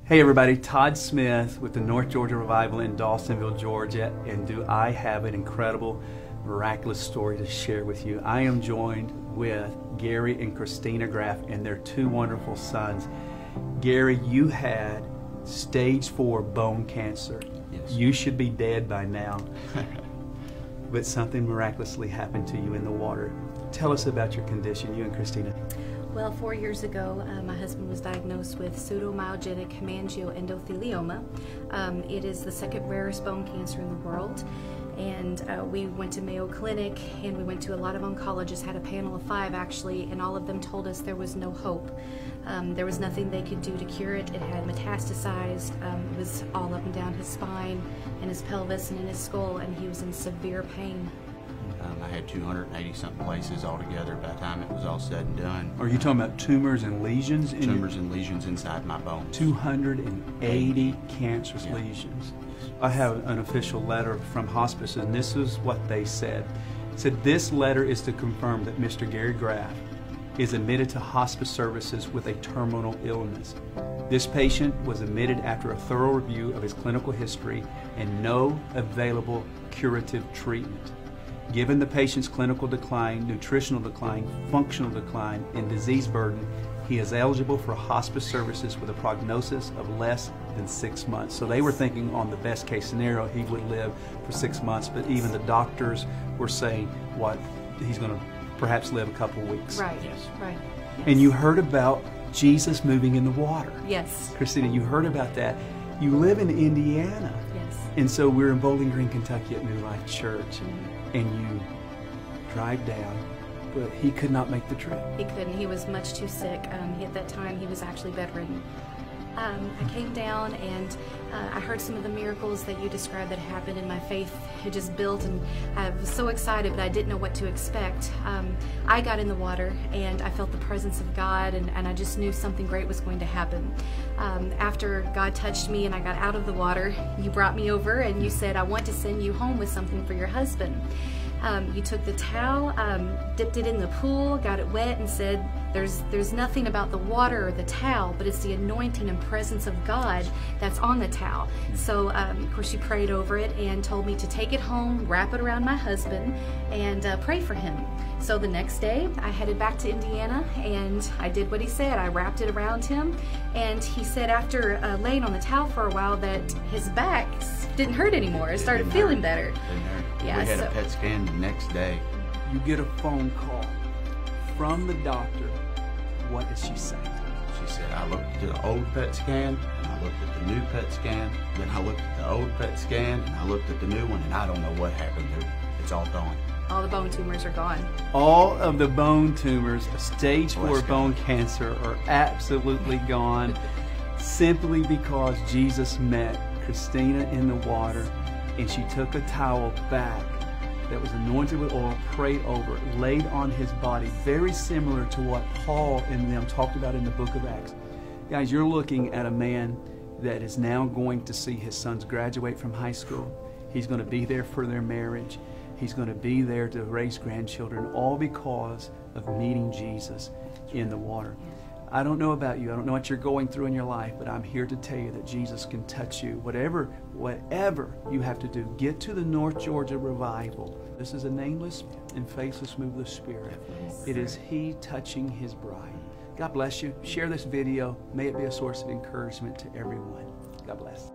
Hey everybody, Todd Smith with the North Georgia Revival in Dawsonville, Georgia, and do I have an incredible, miraculous story to share with you. I am joined with Gary and Christina Graff and their two wonderful sons. Gary, you had stage 4 bone cancer. Yes. You should be dead by now, but something miraculously happened to you in the water. Tell us about your condition, you and Christina. Well, 4 years ago, my husband was diagnosed with pseudomyogenic hemangioendothelioma. It is the second rarest bone cancer in the world. And we went to Mayo Clinic, and we went to a lot of oncologists, had a panel of 5 actually, and all of them told us there was no hope. There was nothing they could do to cure it. It had metastasized. It was all up and down his spine and his pelvis and in his skull, and he was in severe pain. I had 280-something places altogether by the time it was all said and done. Are you talking about tumors and lesions? Tumors and lesions inside my bones. 280 cancerous lesions. I have an official letter from hospice, and this is what they said. It said, this letter is to confirm that Mr. Gary Graff is admitted to hospice services with a terminal illness. This patient was admitted after a thorough review of his clinical history and no available curative treatment. Given the patient's clinical decline, nutritional decline, functional decline, and disease burden, he is eligible for hospice services with a prognosis of less than 6 months. So they were thinking on the best case scenario, he would live for 6 months, but even the doctors were saying what he's going to perhaps live a couple of weeks. Right, Yes. right. Yes. And you heard about Jesus moving in the water. Yes. Christina, you heard about that. You live in Indiana. Yes. And so we're in Bowling Green, Kentucky at NewLife Church. And you drive down, but he could not make the trip. He couldn't. He was much too sick. At that time, he was actually bedridden. I came down and I heard some of the miracles that you described that happened, and my faith had just built, and I was so excited, but I didn't know what to expect. I got in the water and I felt the presence of God, and I just knew something great was going to happen. After God touched me and I got out of the water, you brought me over and you said, I want to send you home with something for your husband. You took the towel, dipped it in the pool, got it wet, and said, there's nothing about the water or the towel, but it's the anointing and presence of God that's on the towel. So, of course, you prayed over it and told me to take it home, wrap it around my husband, and pray for him. So the next day, I headed back to Indiana, and I did what he said. I wrapped it around him, and he said after laying on the towel for a while that his back didn't hurt anymore. It started feeling better. Yeah, we had a PET scan the next day. You get a phone call from the doctor. What did she say? She said, I looked at the old PET scan, and I looked at the new PET scan, then I looked at the old PET scan, and I looked at the new one, and I don't know what happened there. It's all gone. All the bone tumors are gone. All of the bone tumors of stage 4 bone cancer are absolutely gone, simply because Jesus met Christina in the water, and she took a towel back that was anointed with oil, prayed over it, laid on his body, very similar to what Paul and them talked about in the book of Acts. Guys, you're looking at a man that is now going to see his sons graduate from high school. He's going to be there for their marriage. He's going to be there to raise grandchildren, all because of meeting Jesus in the water. I don't know about you. I don't know what you're going through in your life, but I'm here to tell you that Jesus can touch you. Whatever you have to do, get to the North Georgia Revival. This is a nameless and faceless move of the Spirit. It is He touching His bride. God bless you. Share this video. May it be a source of encouragement to everyone. God bless.